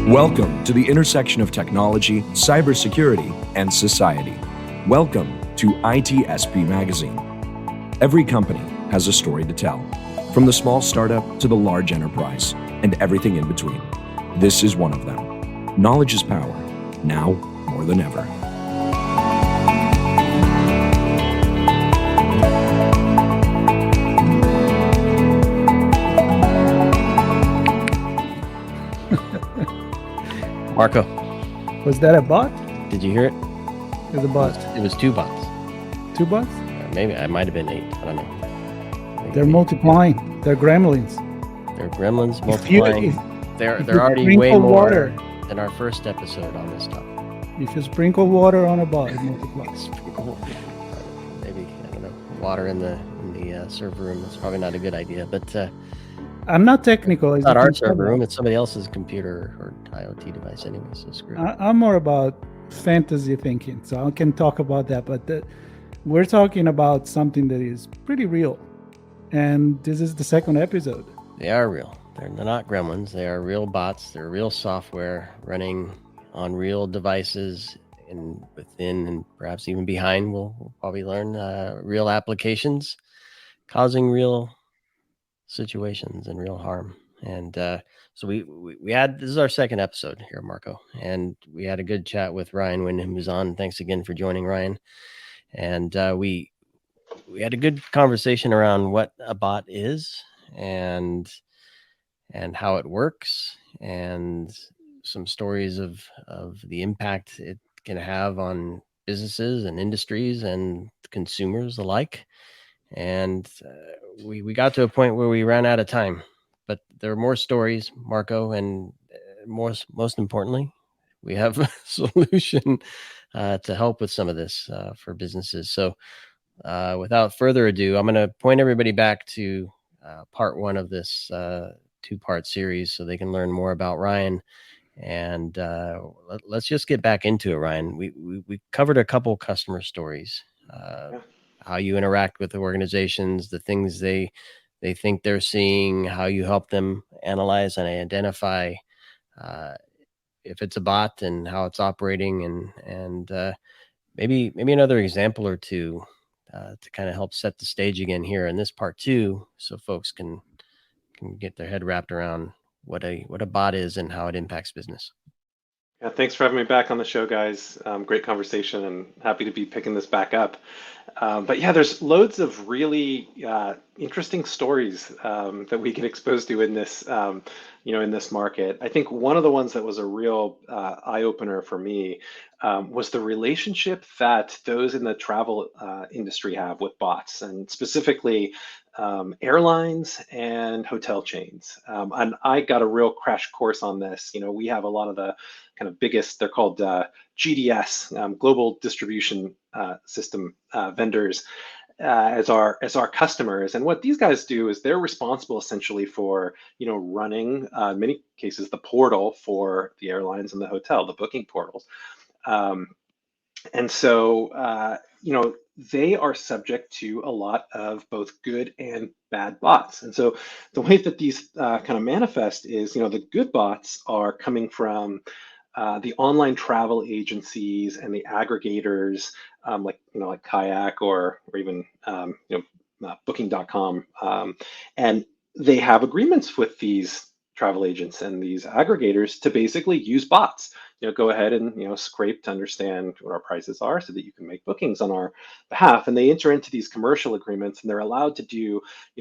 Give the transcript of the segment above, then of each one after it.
Welcome to the intersection of technology, cybersecurity, and society. Welcome to ITSP Magazine. Every company has a story to tell, from the small startup to the large enterprise, and everything in between. This is one of them. Knowledge is power, now more than ever. Marco, was that a bot? did you hear it? It was a bot. It was two bots. Two bots? Maybe I might have been 8. I don't know. They're multiplying. They're gremlins. They're gremlins If you- multiplying. if They're you already way sprinkle more water. than our first episode on this topic. If you sprinkle water on a bot, it multiplies. Maybe, I don't know, water in the server room is probably not a good idea, but I'm not technical. it's not our server room. It's somebody else's computer or IoT device anyway, so screw it. I'm more about fantasy thinking, so I can talk about that. But we're talking about something that is pretty real. And this is the second episode. They are real. They're not gremlins. They are real bots. They're real software running on real devices and within and perhaps even behind. We'll probably learn real applications causing real situations and real harm. And so we had, this is our second episode here, Marco, and we had a good chat with Ryan when he was on. Thanks again for joining, Ryan. And we had a good conversation around what a bot is and how it works, and some stories of the impact it can have on businesses and industries and consumers alike. And we got to a point where we ran out of time, but there are more stories, Marco, and most importantly, we have a solution to help with some of this for businesses. So without further ado, I'm going to point everybody back to part 1 of this 2-part series so they can learn more about Ryan. And let's just get back into it, Ryan. We covered a couple customer stories, how you interact with the organizations, the things they think they're seeing, how you help them analyze and identify if it's a bot and how it's operating, and maybe another example or two to kind of help set the stage again here in this part 2, so folks can get their head wrapped around what a bot is and how it impacts business. Yeah, thanks for having me back on the show, guys. Great conversation, and happy to be picking this back up. But yeah, there's loads of really interesting stories that we get exposed to in this, in this market. I think one of the ones that was a real eye opener for me was the relationship that those in the travel industry have with bots, and specifically airlines and hotel chains. And I got a real crash course on this. We have a lot of the kind of biggest, they're called GDS, global distribution system vendors, as our customers. And what these guys do is they're responsible essentially for running in many cases the portal for the airlines and the hotel, the booking portals. And so they are subject to a lot of both good and bad bots. And so the way that these kind of manifest is, the good bots are coming from the online travel agencies and the aggregators, like Kayak or even Booking.com, and they have agreements with these travel agents and these aggregators to basically use bots. Go ahead and scrape to understand what our prices are so that you can make bookings on our behalf. And they enter into these commercial agreements, and they're allowed to do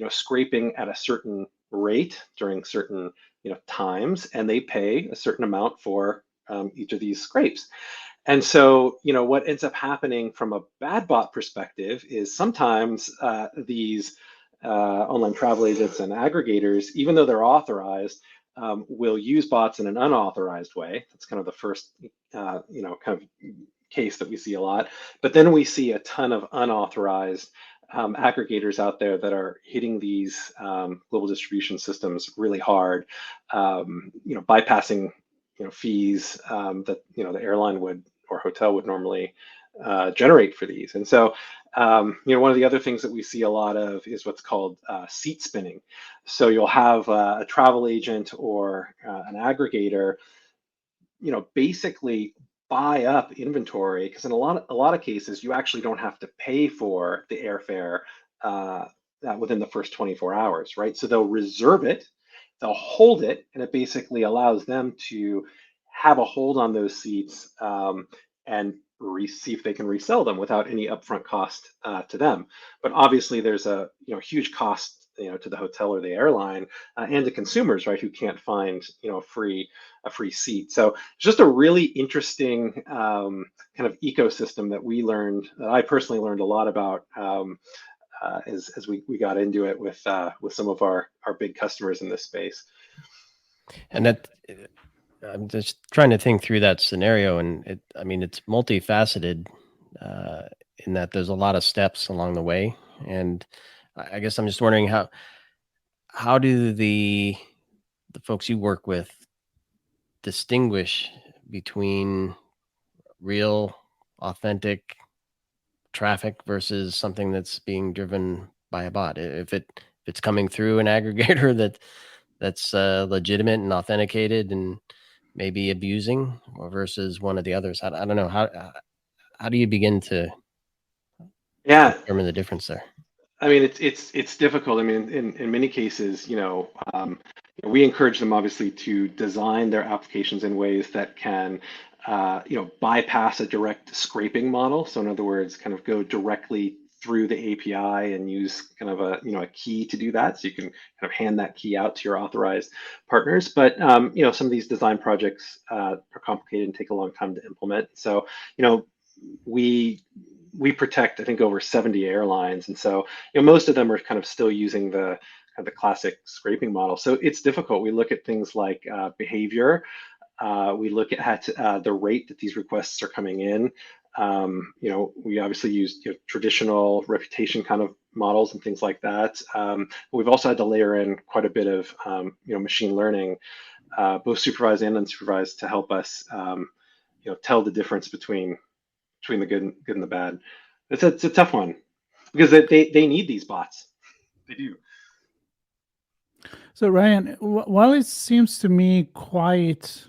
scraping at a certain rate during certain times, and they pay a certain amount for each of these scrapes. And so, what ends up happening from a bad bot perspective is sometimes these online travel agents and aggregators, even though they're authorized, will use bots in an unauthorized way. That's kind of the first, kind of case that we see a lot. But then we see a ton of unauthorized aggregators out there that are hitting these global distribution systems really hard, bypassing fees that the airline would or hotel would normally generate for these. And so one of the other things that we see a lot of is what's called seat spinning. So you'll have a travel agent or an aggregator basically buy up inventory, because in a lot of cases you actually don't have to pay for the airfare within the first 24 hours, right? So they'll reserve it, they'll hold it, and it basically allows them to have a hold on those seats, and see if they can resell them without any upfront cost to them. But obviously, there's a huge cost to the hotel or the airline, and to consumers, right, who can't find a free seat. So it's just a really interesting kind of ecosystem that I personally learned a lot about, as we got into it with some of our big customers in this space. And that, I'm just trying to think through that scenario, and it's multifaceted, in that there's a lot of steps along the way. And I guess I'm just wondering how do the folks you work with distinguish between real, authentic traffic versus something that's being driven by a bot? If it's coming through an aggregator that's legitimate and authenticated and maybe abusing, or versus one of the others. I don't know, how do you begin to determine the difference there? I mean, it's difficult. I mean, in many cases, we encourage them obviously to design their applications in ways that can, bypass a direct scraping model. So in other words, kind of go directly through the API and use kind of a key to do that. So you can kind of hand that key out to your authorized partners. But some of these design projects are complicated and take a long time to implement. So we protect, I think, over 70 airlines, and so most of them are kind of still using the classic scraping model. So it's difficult. We look at things like behavior. We look at the rate that these requests are coming in. We obviously use traditional reputation kind of models and things like that. We've also had to layer in quite a bit of machine learning, both supervised and unsupervised, to help us tell the difference between the good and the bad. It's a tough one, because they need these bots. They do. So Ryan, while it seems to me quite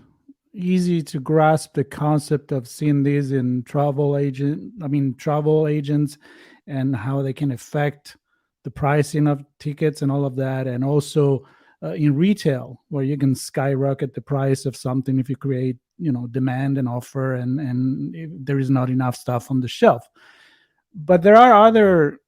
easy to grasp the concept of seeing these in travel agents and how they can affect the pricing of tickets and all of that, and also in retail, where you can skyrocket the price of something if you create demand and offer, and if there is not enough stuff on the shelf. But there are other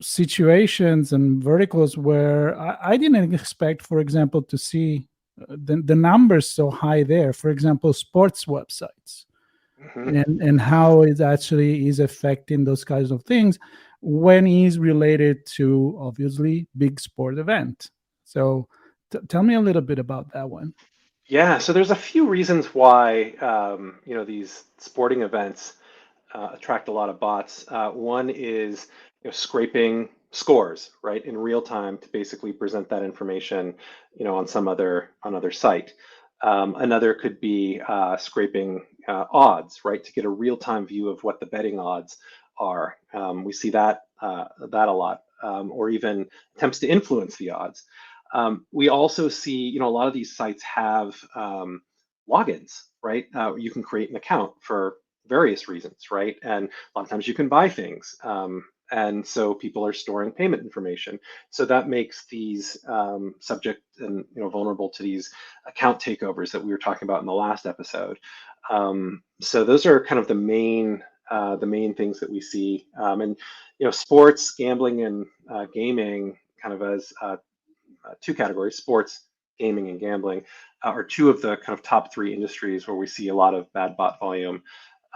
situations and verticals where I didn't expect, for example, to see the numbers so high there. For example, sports websites, and how it actually is affecting those kinds of things when it's related to, obviously, big sport event. So tell me a little bit about that one. Yeah, so there's a few reasons why these sporting events attract a lot of bots. One is scraping scores, right, in real time to basically present that information on some other site. Another could be scraping odds, right, to get a real-time view of what the betting odds are. We see that a lot, or even attempts to influence the odds. We also see, a lot of these sites have logins, right? You can create an account for various reasons, right? And a lot of times you can buy things. And so people are storing payment information. So that makes these subject and vulnerable to these account takeovers that we were talking about in the last episode. So those are kind of the main things that we see. And sports, gambling, and gaming, kind of as two categories: sports, gaming, and gambling, are two of the kind of top three industries where we see a lot of bad bot volume.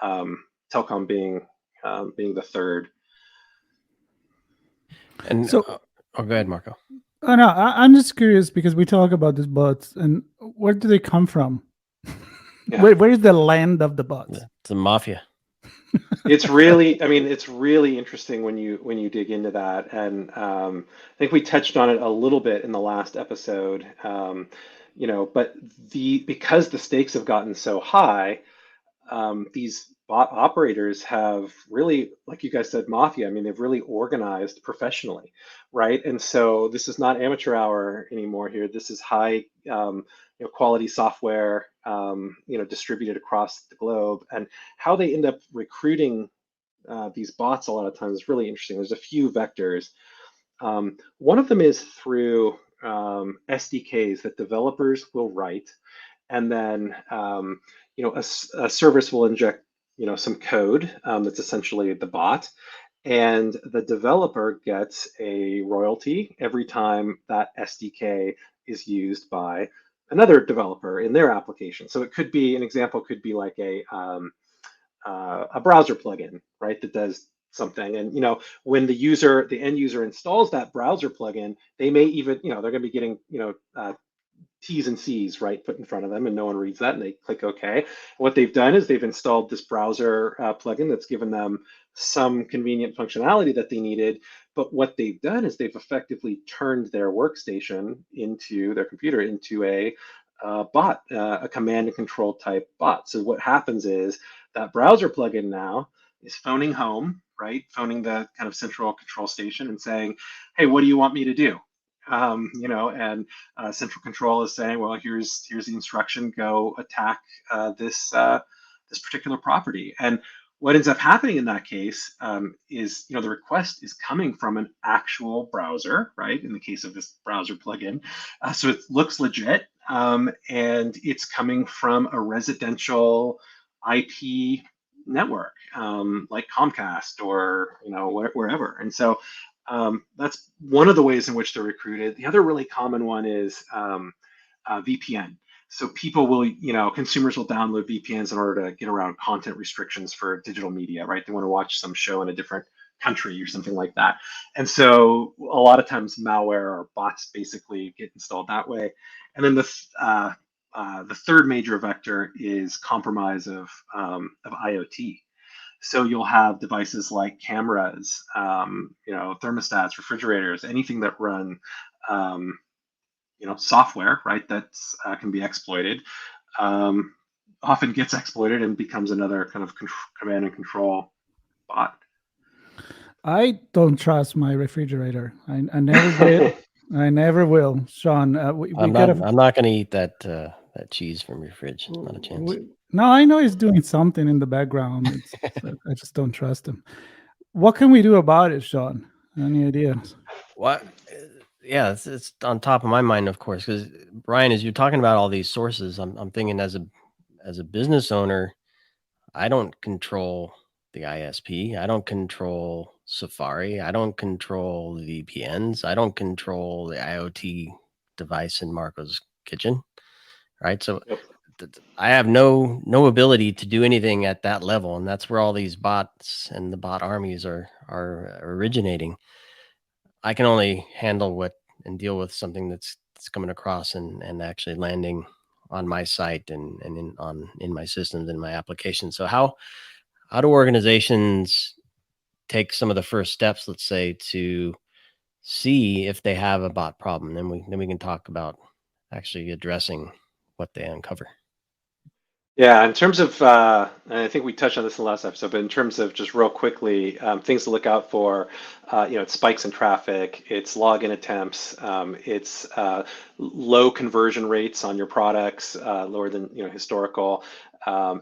Telecom being the third. And so, go ahead, Marco. Oh no, I'm just curious, because we talk about these bots, and where do they come from? Yeah. Where is the land of the bots? It's a mafia. It's really interesting when you dig into that, and I think we touched on it a little bit in the last episode. But because the stakes have gotten so high, these bot operators have really, like you guys said, mafia. I mean, they've really organized professionally, right? And so this is not amateur hour anymore here. This is high quality software, distributed across the globe, and how they end up recruiting these bots a lot of times is really interesting. There's a few vectors. One of them is through SDKs that developers will write, and then a service will inject some code that's essentially the bot, and the developer gets a royalty every time that SDK is used by another developer in their application. So it could be, an example could be like a browser plugin, right, that does something. And when the end user installs that browser plugin, they may even, they're going to be getting, T's and C's, right, put in front of them, and no one reads that, and they click OK. What they've done is they've installed this browser plugin that's given them some convenient functionality that they needed. But what they've done is they've effectively turned their workstation into their computer into a bot, a command and control type bot. So what happens is that browser plugin now is phoning home, right, phoning the kind of central control station and saying, hey, what do you want me to do? And central control is saying, well, here's the instruction, go attack this particular property. And what ends up happening in that case is, the request is coming from an actual browser, right? In the case of this browser plugin, so it looks legit, and it's coming from a residential IP network, like Comcast or wherever. And so that's one of the ways in which they're recruited. The other really common one is VPN. So people will, consumers will download VPNs in order to get around content restrictions for digital media, right? They want to watch some show in a different country or something like that. And so a lot of times malware or bots basically get installed that way. And then the third major vector is compromise of IoT. So you'll have devices like cameras, thermostats, refrigerators, anything that run, software, right? That's can be exploited. Often gets exploited and becomes another kind of command and control bot. I don't trust my refrigerator. I never did. I never will, Sean. I'm not going to eat that cheese from your fridge. Not a chance. No, I know he's doing something in the background. I just don't trust him. What can we do about it, Sean? Any ideas? What? Yeah, it's on top of my mind, of course, because Brian, as you're talking about all these sources, I'm thinking as a business owner, I don't control the ISP. I don't control Safari. I don't control the VPNs. I don't control the IoT device in Marco's kitchen, right? So Yep. I have no ability to do anything at that level, and that's where all these bots and the bot armies are originating. I can only handle and deal with something that's coming across and actually landing on my site and in my systems, in my application. So how do organizations take some of the first steps, let's say, to see if they have a bot problem? Then we can talk about actually addressing what they uncover. Yeah, in terms of, I think we touched on this in the last episode, but in terms of just real quickly, things to look out for, it's spikes in traffic, it's login attempts, it's low conversion rates on your products, lower than historical.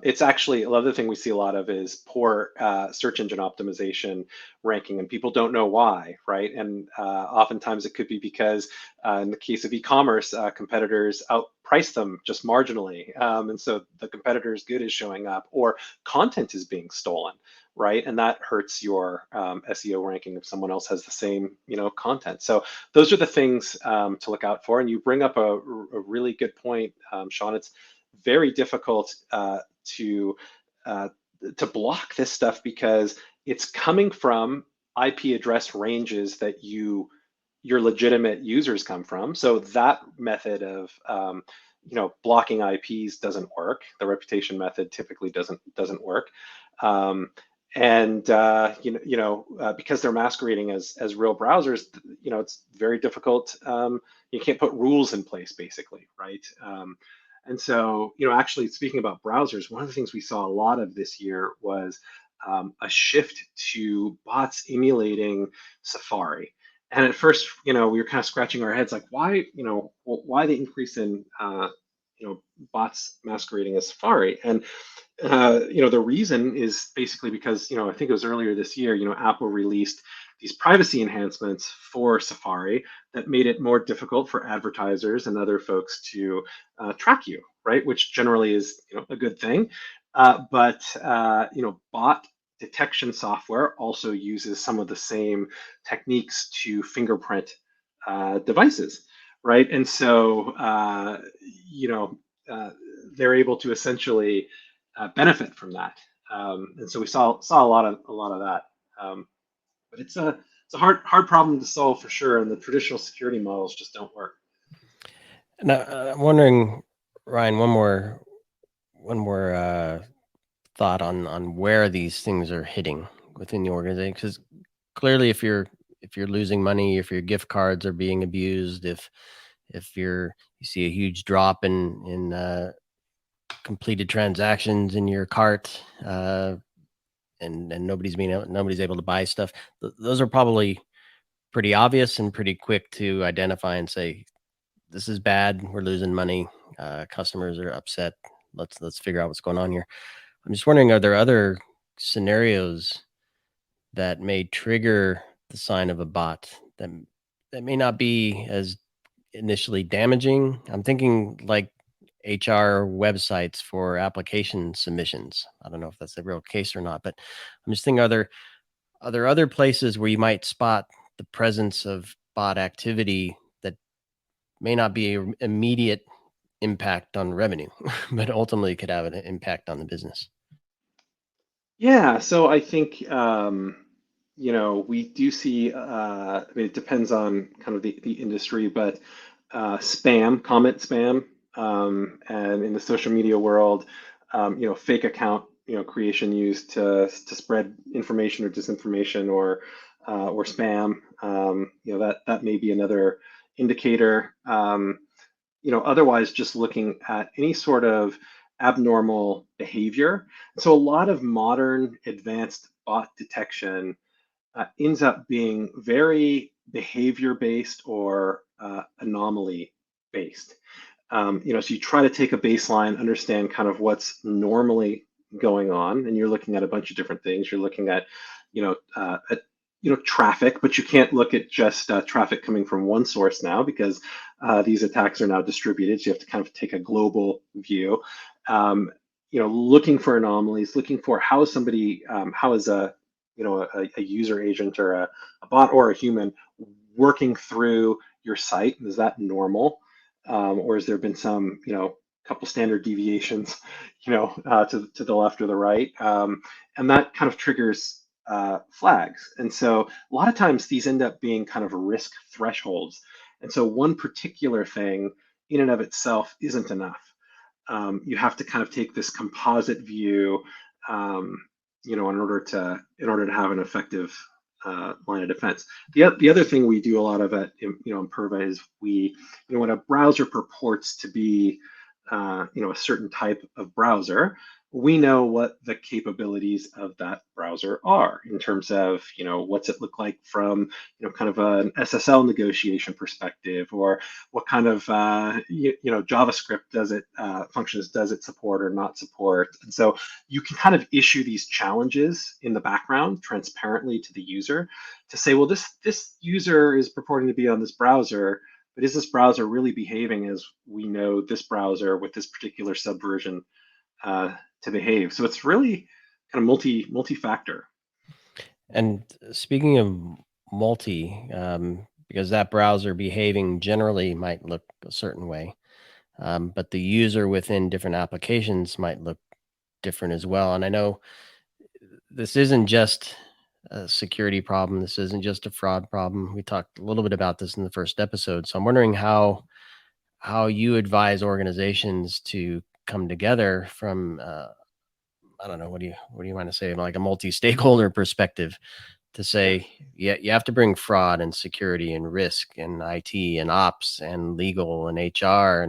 It's actually, another thing we see a lot of is poor search engine optimization ranking, and people don't know why, right? And oftentimes it could be because in the case of e-commerce, competitors outprice them just marginally. And so the competitor's good is showing up, or content is being stolen, right? And that hurts your SEO ranking if someone else has the same, content. So those are the things to look out for. And you bring up a really good point, Sean. It's very difficult to block this stuff because it's coming from IP address ranges that your legitimate users come from. So that method of blocking IPs doesn't work. The reputation method typically doesn't work. And because they're masquerading as real browsers, it's very difficult. You can't put rules in place, basically, right? And so, actually speaking about browsers, one of the things we saw a lot of this year was a shift to bots emulating Safari. And at first, we were kind of scratching our heads, like, why the increase in bots masquerading as Safari. And the reason is basically because, I think it was earlier this year, Apple released these privacy enhancements for Safari that made it more difficult for advertisers and other folks to track you, right? Which generally is, a good thing. But bot detection software also uses some of the same techniques to fingerprint devices, right? And so, they're able to essentially benefit from that. And so we saw a lot of that. But it's a hard problem to solve for sure, and the traditional security models just don't work. Now, I'm wondering, Ryan, one more thought on where these things are hitting within the organization, because clearly, if you're losing money, if your gift cards are being abused, if you see a huge drop in completed transactions in your cart, and nobody's able to buy stuff, those are probably pretty obvious and pretty quick to identify and say, this is bad, we're losing money, customers are upset, let's figure out what's going on here. I'm just wondering, are there other scenarios that may trigger the sign of a bot that may not be as initially damaging? I'm thinking like HR websites for application submissions. I don't know if that's the real case or not, but I'm just thinking, are there other places where you might spot the presence of bot activity that may not be an immediate impact on revenue, but ultimately could have an impact on the business? Yeah, so I think we do see. It depends on kind of the industry, but spam, comment spam, and in the social media world, fake account, creation used to spread information or disinformation or spam. That may be another indicator. Otherwise, just looking at any sort of abnormal behavior. So a lot of modern advanced bot detection ends up being very behavior based or anomaly based. So you try to take a baseline, understand kind of what's normally going on, and you're looking at a bunch of different things. You're looking at, traffic, but you can't look at just traffic coming from one source now, because these attacks are now distributed. So you have to kind of take a global view. Looking for anomalies, looking for how somebody, how is a user agent or a bot or a human working through your site. Is that normal? Or has there been some, couple standard deviations, to the left or the right? And that kind of triggers flags. And so a lot of times these end up being kind of risk thresholds. And so one particular thing in and of itself isn't enough. You have to kind of take this composite view, in order to have an effective line of defense. The other thing we do a lot of at Imperva is when a browser purports to be a certain type of browser, we know what the capabilities of that browser are in terms of what's it look like from kind of an SSL negotiation perspective, or what kind of JavaScript functions does it support or not support. And so you can kind of issue these challenges in the background transparently to the user to say, well, this user is purporting to be on this browser, but is this browser really behaving as we know this browser with this particular subversion to behave? So it's really kind of multi-factor. And speaking of because that browser behaving generally might look a certain way, but the user within different applications might look different as well. And I know this isn't just a security problem. This isn't just a fraud problem. We talked a little bit about this in the first episode. So I'm wondering how you advise organizations to come together from, I don't know, what do you want to say, like a multi-stakeholder perspective, to say, yeah, you have to bring fraud and security and risk and IT and ops and legal and HR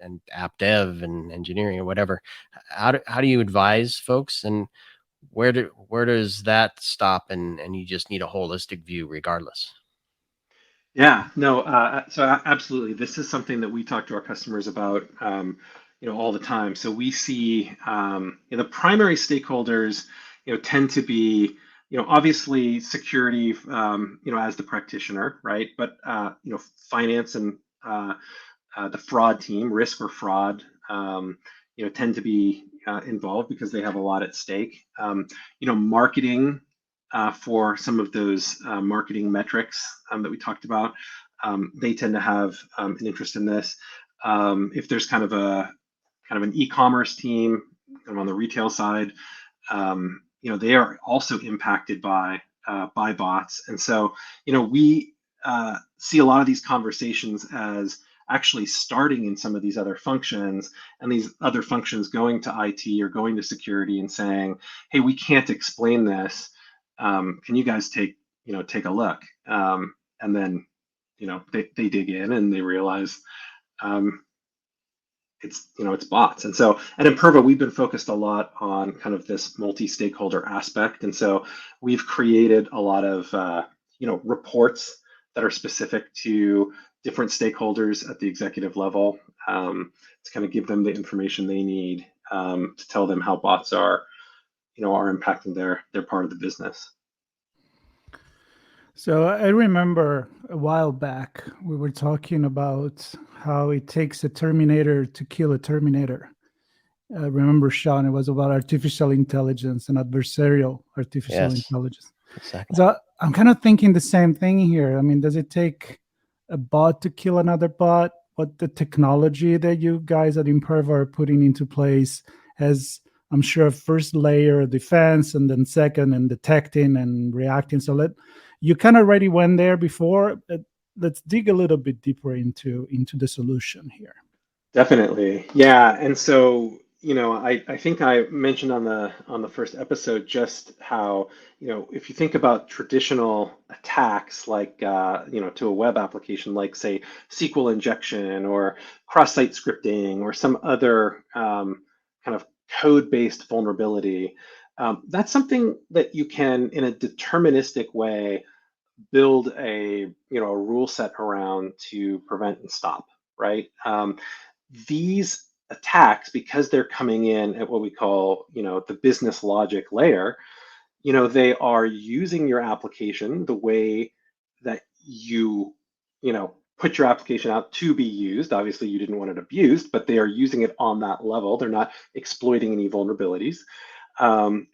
and app dev and engineering or whatever. How do you advise folks, and where does that stop, and you just need a holistic view regardless? Yeah, no, so absolutely. This is something that we talk to our customers about, all the time. So we see the primary stakeholders, tend to be, obviously security, as the practitioner, right? But finance and the fraud team, risk or fraud, tend to be involved because they have a lot at stake. Marketing for some of those marketing metrics that we talked about, they tend to have an interest in this. If there's kind of an e-commerce team on the retail side, they are also impacted by bots, and so we see a lot of these conversations as actually starting in some of these other functions, and these other functions going to IT or going to security and saying, "Hey, we can't explain this. Can you guys take a look?" And then they dig in and they realize it's bots. And so at Imperva, we've been focused a lot on kind of this multi-stakeholder aspect, and so we've created a lot of reports that are specific to different stakeholders at the executive level, to kind of give them the information they need, to tell them how bots are impacting their part of the business. So I remember a while back we were talking about how it takes a Terminator to kill a Terminator. Remember, Sean, it was about artificial intelligence and adversarial artificial intelligence. Exactly. So I'm kind of thinking the same thing here. I mean, does it take a bot to kill another bot? What the technology that you guys at Imperva are putting into place has, I'm sure, first layer of defense, and then second, and detecting and reacting. So you kind of already went there before. Let's dig a little bit deeper into the solution here. Definitely. Yeah. And so, I think I mentioned on the first episode just how, if you think about traditional attacks like, to a web application, like say SQL injection or cross-site scripting or some other kind of code-based vulnerability, that's something that you can, in a deterministic way, build a rule set around to prevent and stop, right? These attacks, because they're coming in at what we call the business logic layer, they are using your application the way that you put your application out to be used. Obviously you didn't want it abused, but they are using it on that level. They're not exploiting any vulnerabilities. And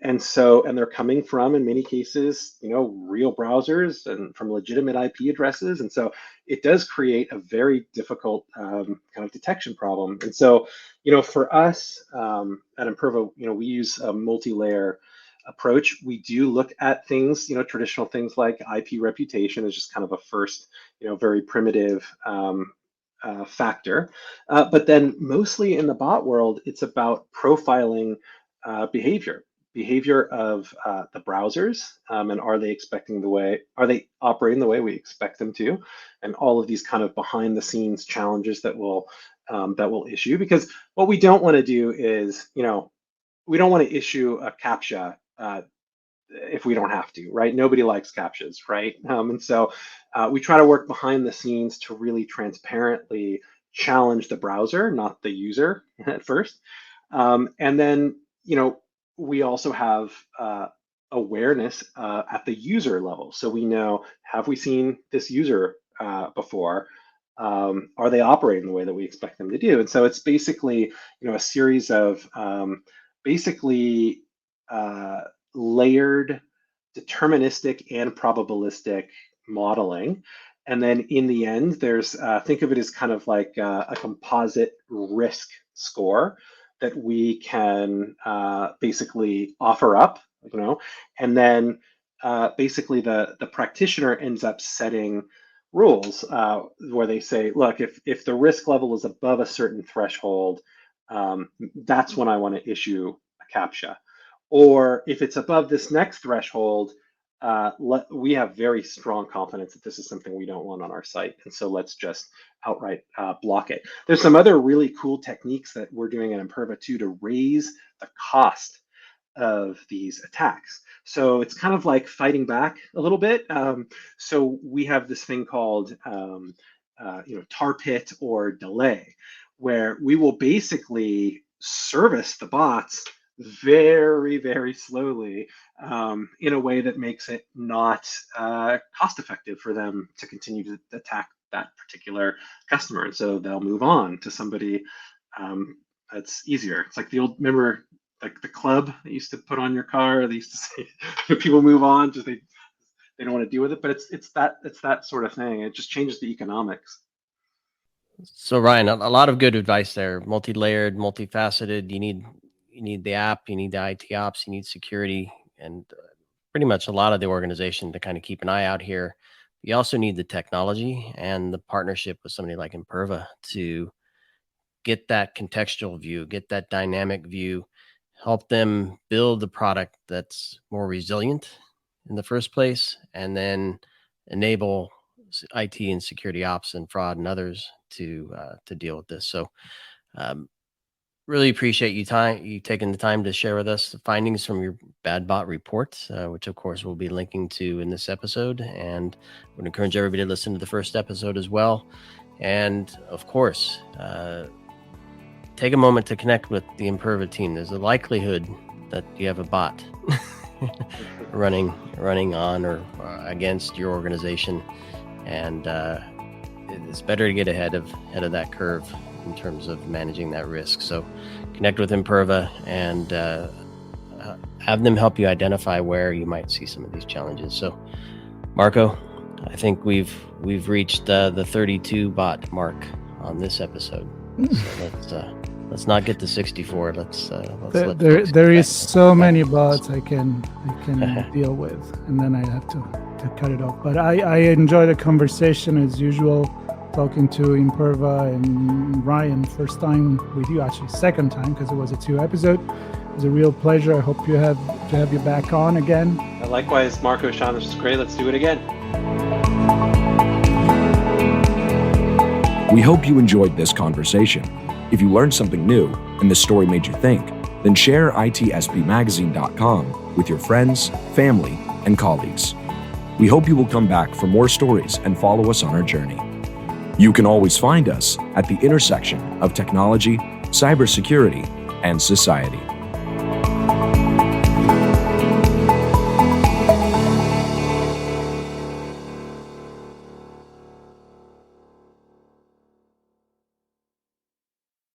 they're coming from, in many cases, real browsers and from legitimate IP addresses. And so it does create a very difficult kind of detection problem. And so, for us at Imperva, we use a multi-layer approach. We do look at things, traditional things like IP reputation is just kind of a first, very primitive factor. But then mostly in the bot world, it's about profiling behavior of the browsers, and are they operating the way we expect them to, and all of these kind of behind the scenes challenges that will issue. Because what we don't want to do is, we don't want to issue a CAPTCHA if we don't have to, right? Nobody likes CAPTCHAs, right? And so we try to work behind the scenes to really transparently challenge the browser, not the user at first. And then, we also have awareness at the user level. So we know, have we seen this user before? Are they operating the way that we expect them to do? And so it's basically, a series of layered, deterministic, and probabilistic modeling. And then in the end, there's think of it as kind of like a composite risk score that we can basically offer up, and then basically the practitioner ends up setting rules where they say, look, if the risk level is above a certain threshold, that's when I want to issue a CAPTCHA. Or if it's above this next threshold, we have very strong confidence that this is something we don't want on our site, and so let's just outright block it. There's some other really cool techniques that we're doing at Imperva too to raise the cost of these attacks. So it's kind of like fighting back a little bit. So we have this thing called tar pit or delay, where we will basically service the bots very, very slowly in a way that makes it not cost effective for them to continue to attack that particular customer. And so they'll move on to somebody that's easier. It's like the old, remember, like the club they used to put on your car. They used to say people move on just they don't want to deal with it. But it's that sort of thing. It just changes the economics. So Ryan, a lot of good advice there. Multi-layered, multifaceted. You need the app, you need the IT ops, you need security, and pretty much a lot of the organization to kind of keep an eye out here. You also need the technology and the partnership with somebody like Imperva to get that contextual view, get that dynamic view, help them build a product that's more resilient in the first place, and then enable IT and security ops and fraud and others to deal with this. So really appreciate you taking the time to share with us the findings from your bad bot report, which of course we'll be linking to in this episode, and would encourage everybody to listen to the first episode as well. And of course, take a moment to connect with the Imperva team. There's a likelihood that you have a bot running on or against your organization, and it's better to get ahead of that curve in terms of managing that risk. So connect with Imperva and have them help you identify where you might see some of these challenges. So Marco, I think we've reached the 32 bot mark on this episode. So let's not get to 64. There is so many bots I can deal with, and then I have to cut it off. But I enjoy the conversation as usual, talking to Imperva and Ryan. First time with you, actually second time, because it was a 2 episode. It was a real pleasure. I hope to have you back on again. Likewise, Marco, Sean, this was great. Let's do it again. We hope you enjoyed this conversation. If you learned something new and the story made you think, then share itspmagazine.com with your friends, family, and colleagues. We hope you will come back for more stories and follow us on our journey. You can always find us at the intersection of technology, cybersecurity, and society.